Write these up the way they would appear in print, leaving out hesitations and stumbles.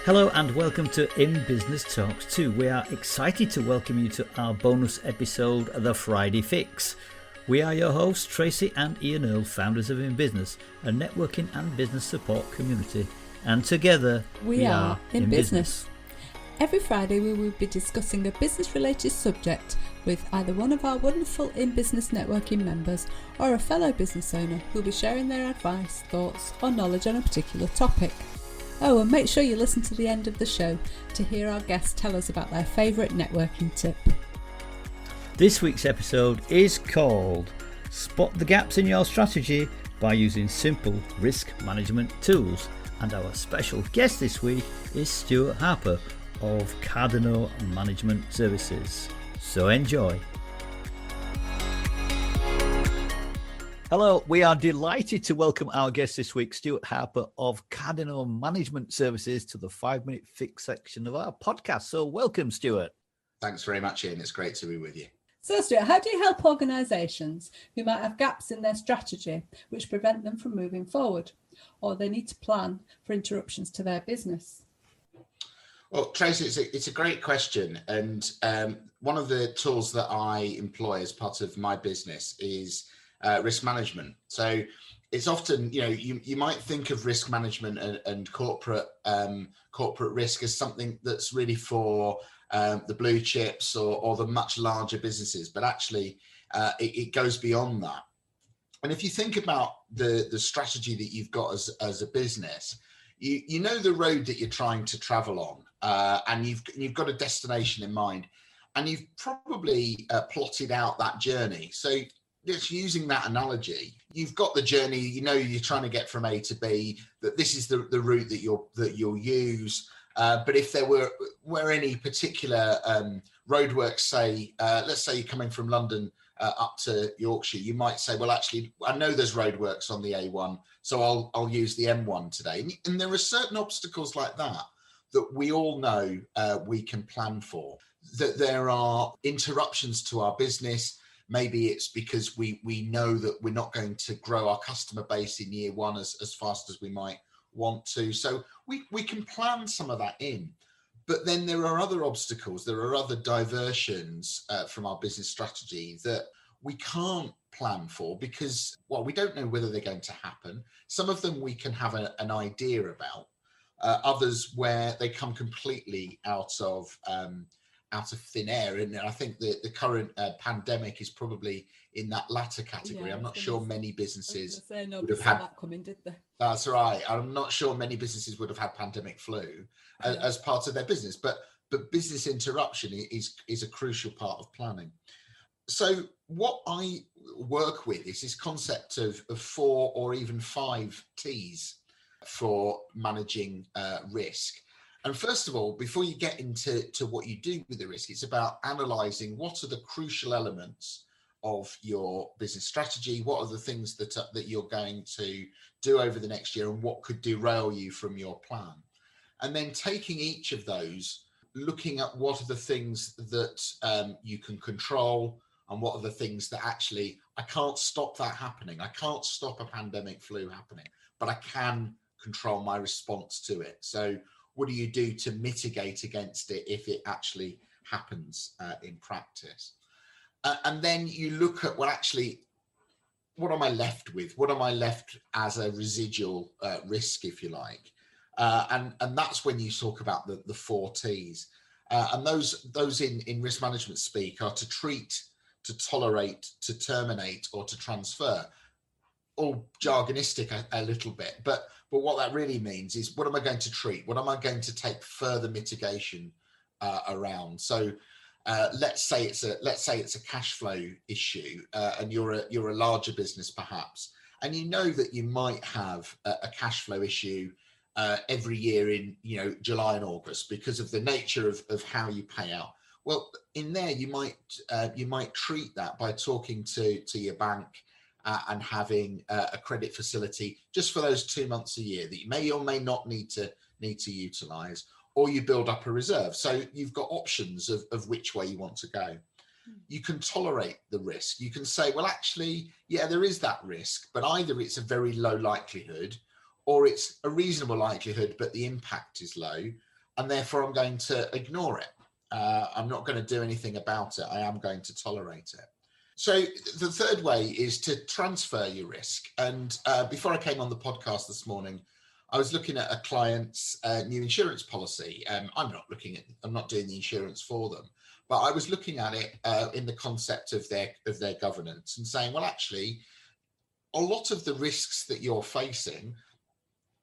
Hello and welcome to In Business Talks 2. We are excited to welcome you to our bonus episode, The Friday Fix. We are your hosts, Tracy and Ian Earle, founders of In Business, a networking and business support community. And together, we are In Business. Every Friday we will be discussing a business-related subject with either one of our wonderful In Business networking members or a fellow business owner who will be sharing their advice, thoughts or knowledge on a particular topic. Oh, and make sure you listen to the end of the show to hear our guests tell us about their favourite networking tip. This week's episode is called Spot the Gaps in Your Strategy by Using Simple Risk Management Tools. And our special guest this week is Stewart Harper of Cardno Management Services. So enjoy. Hello, we are delighted to welcome our guest this week, Stewart Harper of Cardno Management Services, to the 5-minute fix section of our podcast. So welcome, Stewart. Thanks very much, Ian. It's great to be with you. So Stuart, how do you help organisations who might have gaps in their strategy which prevent them from moving forward, or they need to plan for interruptions to their business? Well, Tracy, it's a great question. And one of the tools that I employ as part of my business is risk management. So it's often, you might think of risk management and corporate risk as something that's really for the blue chips or the much larger businesses, but actually it goes beyond that. And if you think about the strategy that you've got as a business, you know the road that you're trying to travel on, and you've got a destination in mind, and you've probably plotted out that journey. So just using that analogy, you've got the journey, you're trying to get from A to B, that this is the route that you'll use. But if there were any particular roadworks, say, let's say you're coming from London up to Yorkshire, you might say, well, actually, I know there's roadworks on the A1, so I'll use the M1 today. And there are certain obstacles like that we all know we can plan for, that there are interruptions to our business. Maybe it's because we know that we're not going to grow our customer base in year one as fast as we might want to. So we can plan some of that in. But then there are other obstacles, there are other diversions from our business strategy that we can't plan for because, well, we don't know whether they're going to happen. Some of them we can have an idea about. Others where they come completely out of thin air. And I think the current pandemic is probably in that latter category. I'm not sure many businesses would have had that coming, did they? That's right. I'm not sure many businesses would have had pandemic flu as part of their business, but business interruption is a crucial part of planning. So what I work with is this concept of 4 or even 5 T's for managing risk. And first of all, before you get into what you do with the risk, it's about analysing what are the crucial elements of your business strategy, what are the things that you're going to do over the next year, and what could derail you from your plan. And then taking each of those, looking at what are the things that you can control, and what are the things that actually, I can't stop that happening. I can't stop a pandemic flu happening, but I can control my response to it. So what do you do to mitigate against it if it actually happens in practice? And then you look at, well, actually, what am I left with? What am I left as a residual risk, if you like? And that's when you talk about the 4 T's. And those in risk management speak are to treat, to tolerate, to terminate, or to transfer. All jargonistic a little bit, but what that really means is, what am I going to treat? What am I going to take further mitigation around? So let's say it's a cash flow issue, and you're a larger business perhaps, and you know that you might have a cash flow issue every year in July and August because of the nature of how you pay out. Well, in there you might treat that by talking to your bank and having a credit facility just for those 2 months a year that you may or may not need to utilize, or you build up a reserve. So you've got options of which way you want to go. You can tolerate the risk. You can say, well, actually, yeah, there is that risk, but either it's a very low likelihood or it's a reasonable likelihood, but the impact is low. and therefore I'm going to ignore it. I'm not going to do anything about it. I am going to tolerate it. So the third way is to transfer your risk. And before I came on the podcast this morning, I was looking at a client's new insurance policy. I'm not doing the insurance for them, but I was looking at it in the concept of their governance and saying, well, actually, a lot of the risks that you're facing,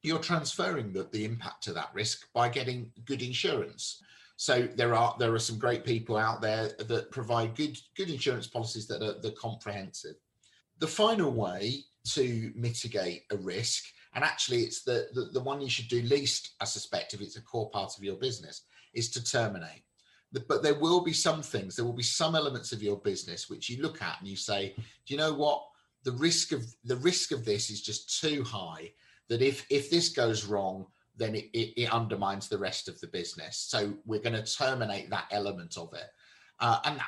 you're transferring the impact of that risk by getting good insurance. So there are some great people out there that provide good insurance policies that are comprehensive. The final way to mitigate a risk, and actually it's the one you should do least, I suspect, if it's a core part of your business, is to terminate. But there will be some things, there will be some elements of your business which you look at and you say, do you know what? The risk of this is just too high, that if this goes wrong, then it undermines the rest of the business. So we're going to terminate that element of it. And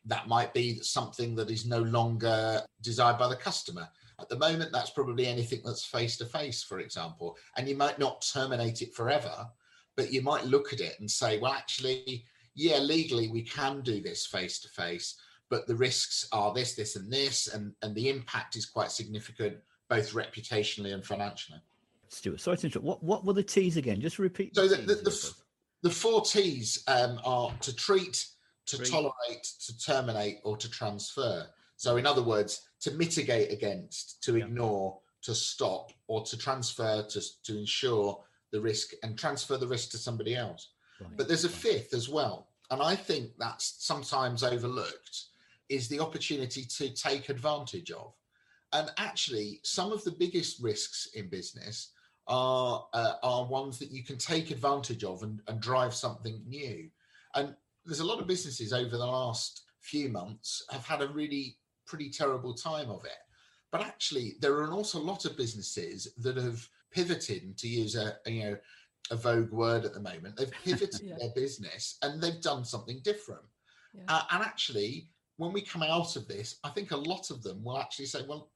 that might be something that is no longer desired by the customer. At the moment, that's probably anything that's face-to-face, for example. And you might not terminate it forever, but you might look at it and say, well, actually, yeah, legally we can do this face-to-face, but the risks are this, and this, and the impact is quite significant, both reputationally and financially. Stewart, sorry to interrupt. What were the T's again? Just repeat. So the 4 T's are to treat, to tolerate, to terminate, or to transfer. So in other words, to mitigate against, to ignore, to stop, or to transfer, to ensure the risk and transfer the risk to somebody else. Right. But there's a 5th as well. And I think that's sometimes overlooked, is the opportunity to take advantage of. And actually, some of the biggest risks in business are ones that you can take advantage of and drive something new. And there's a lot of businesses over the last few months have had a really pretty terrible time of it. But actually, there are an awful lot of businesses that have pivoted, and to use a vogue word at the moment, they've pivoted their business and they've done something different. Yeah. And actually, when we come out of this, I think a lot of them will actually say, well,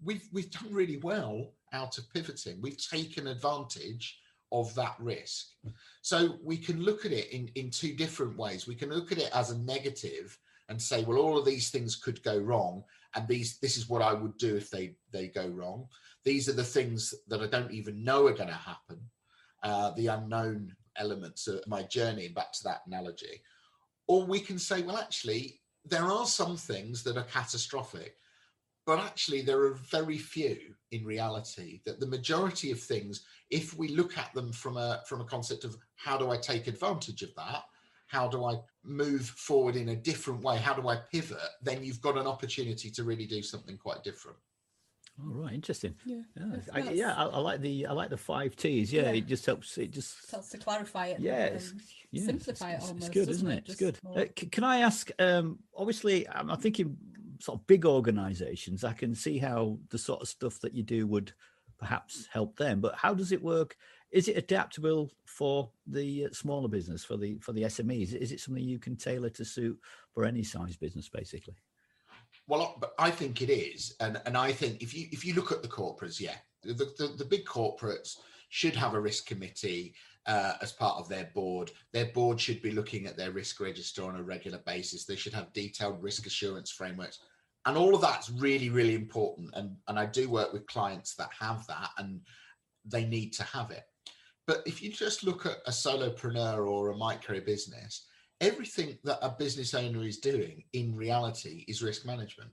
we've done really well out of pivoting. We've taken advantage of that risk. So we can look at it in 2 different ways. We can look at it as a negative and say, well, all of these things could go wrong, and this is what I would do if they go wrong. These are the things that I don't even know are going to happen, the unknown elements of my journey, back to that analogy. Or we can say, well, actually, there are some things that are catastrophic, but actually there are very few in reality. That the majority of things, if we look at them from a concept of how do I take advantage of that, how do I move forward in a different way, how do I pivot, then you've got an opportunity to really do something quite different. All right, interesting. Yeah, I like the 5 T's. Yeah, it just helps. It just helps to clarify it. Yeah, simplify it almost. It's good, isn't it? It's good. Can I ask? Obviously, I'm thinking sort of big organisations. I can see how the sort of stuff that you do would perhaps help them. But how does it work? Is it adaptable for the smaller business, for the SMEs? Is it something you can tailor to suit for any size business, basically? Well, I think it is, and I think if you look at the corporates, the big corporates should have a risk committee as part of their board. Their board should be looking at their risk register on a regular basis. They should have detailed risk assurance frameworks, and all of that's really, really important. And I do work with clients that have that, and they need to have it. But if you just look at a solopreneur or a micro business, everything that a business owner is doing in reality is risk management,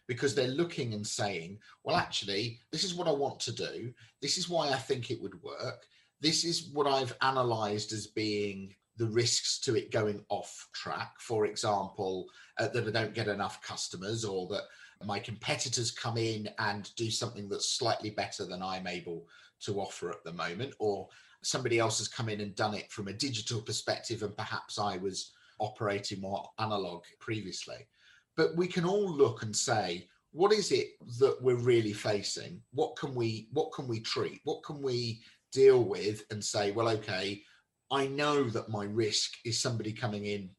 because they're looking and saying, well, actually, this is what I want to do. This is why I think it would work. This is what I've analysed as being the risks to it going off track. For example, that I don't get enough customers, or that my competitors come in and do something that's slightly better than I'm able to offer at the moment, or somebody else has come in and done it from a digital perspective, and perhaps I was operating more analog previously. But we can all look and say, what is it that we're really facing? What can we treat? What can we deal with and say, well, okay, I know that my risk is somebody coming in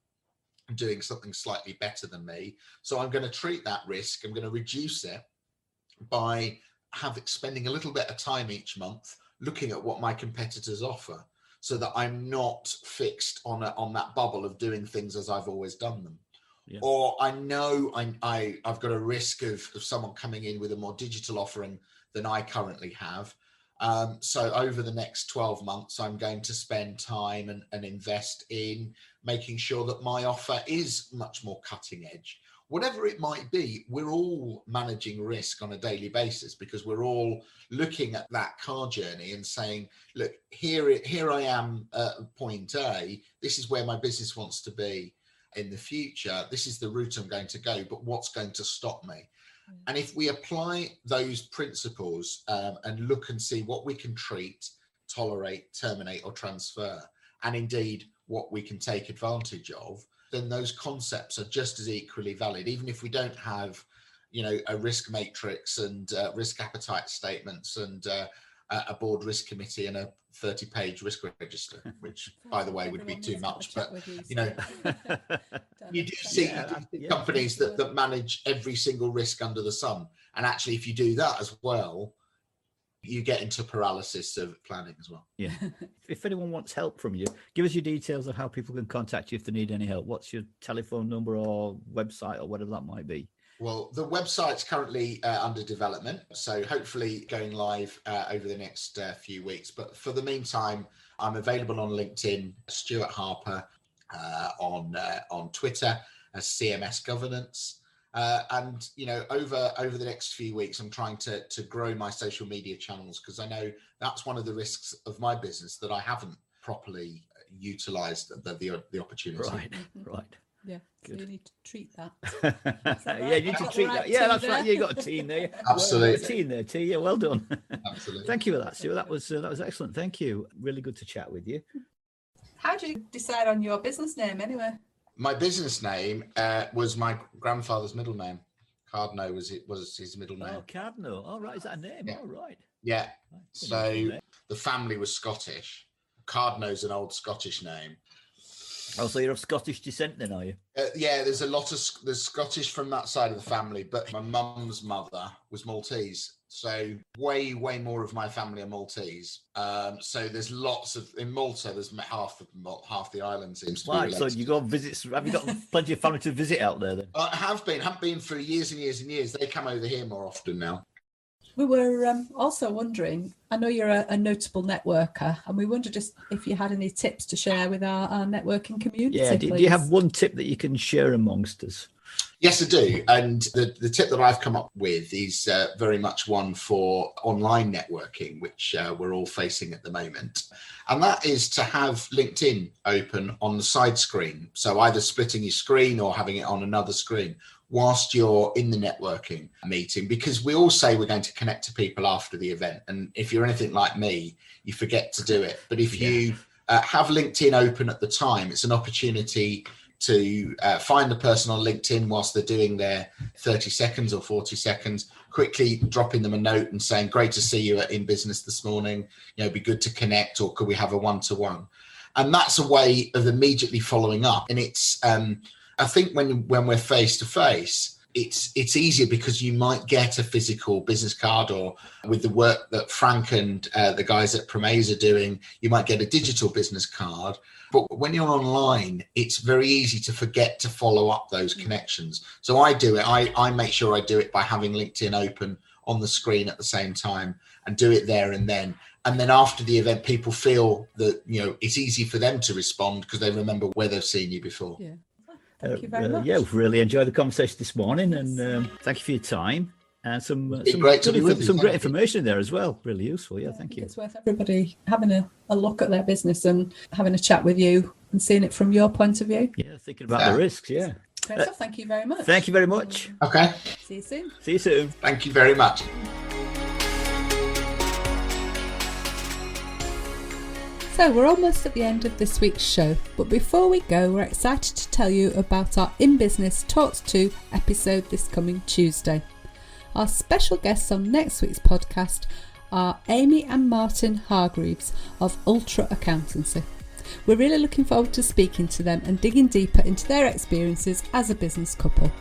and doing something slightly better than me. So I'm going to treat that risk. I'm going to reduce it by spending a little bit of time each month looking at what my competitors offer. so that I'm not fixed on that bubble of doing things as I've always done them. Yeah. Or I know I've got a risk of someone coming in with a more digital offering than I currently have. So over the next 12 months, I'm going to spend time and invest in making sure that my offer is much more cutting edge. Whatever it might be, we're all managing risk on a daily basis, because we're all looking at that car journey and saying, look, here I am at point A. This is where my business wants to be in the future. This is the route I'm going to go, but what's going to stop me? And if we apply those principles and look and see what we can treat, tolerate, terminate, or transfer, and indeed what we can take advantage of, then those concepts are just as equally valid, even if we don't have, a risk matrix and risk appetite statements and a board risk committee and a 30-page risk register, which, by the way, would be too much. But you do see companies that manage every single risk under the sun, and actually, if you do that as well, you get into paralysis of planning as well. Yeah. If anyone wants help from you, give us your details of how people can contact you if they need any help. What's your telephone number or website or whatever that might be? Well, the website's currently under development, so hopefully going live over the next few weeks. But for the meantime, I'm available on LinkedIn, Stewart Harper, on Twitter as CMS Governance. And over the next few weeks, I'm trying to grow my social media channels, because I know that's one of the risks of my business, that I haven't properly utilised the opportunity. Right. Yeah, so you need to treat that. Yeah, you need to treat that. Yeah, that's right. You got a team there. Absolutely, a team there, T. Yeah, well done. Absolutely. Thank you for that, Stuart. That was excellent. Thank you. Really good to chat with you. How did you decide on your business name, anyway? My business name was my grandfather's middle name. Cardno was his middle name. Oh, Cardno. All right, is that a name? Yeah. All right. Yeah. So the family was Scottish. Cardno's an old Scottish name. Oh, so you're of Scottish descent then, are you? Yeah, there's there's Scottish from that side of the family, but my mum's mother was Maltese. So way more of my family are Maltese. So there's lots of, in Malta, there's half the island seems to be related. So you go visit, have you got plenty of family to visit out there then? I haven't been for years and years and years. They come over here more often now. We were also wondering, I know you're a notable networker, and we wondered just if you had any tips to share with our networking community. Yeah, do you have one tip that you can share amongst us? Yes, I do. And the tip that I've come up with is very much one for online networking, which we're all facing at the moment. And that is to have LinkedIn open on the side screen. So either splitting your screen or having it on another screen whilst you're in the networking meeting, because we all say we're going to connect to people after the event. And if you're anything like me, you forget to do it. But if you have LinkedIn open at the time, it's an opportunity to find the person on LinkedIn whilst they're doing their 30 seconds or 40 seconds, quickly dropping them a note and saying, great to see you in business this morning. It'd be good to connect, or could we have a one-to-one? And that's a way of immediately following up. And it's, I think when we're face to face, it's easier because you might get a physical business card, or with the work that Frank and the guys at Promaze are doing, you might get a digital business card. But when you're online, it's very easy to forget to follow up those connections. So I do it. I make sure I do it by having LinkedIn open on the screen at the same time and do it there and then. And then after the event, people feel that, it's easy for them to respond because they remember where they've seen you before. Yeah. Thank you very much. Yeah, we've really enjoyed the conversation this morning, and thank you for your time. And some great information there as well. Really useful. Yeah, thank you. It's worth everybody having a look at their business and having a chat with you and seeing it from your point of view. Yeah, thinking about the risks. Yeah. Great stuff. Thank you very much. Thank you very much. Okay. See you soon. See you soon. Thank you very much. So we're almost at the end of this week's show, but before we go, we're excited to tell you about our In Business Talks 2 episode this coming Tuesday. Our special guests on next week's podcast are Amy and Martin Hargreaves of Ultra Accountancy. We're really looking forward to speaking to them and digging deeper into their experiences as a business couple.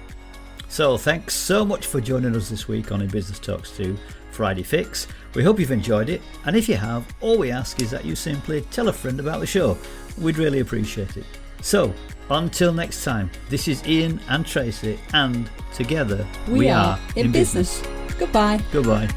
So thanks so much for joining us this week on In Business Talks 2 Friday Fix. We hope you've enjoyed it, and if you have, all we ask is that you simply tell a friend about the show. We'd really appreciate it. So until next time, this is Ian and Tracy, and together we are In Business. Goodbye. Goodbye.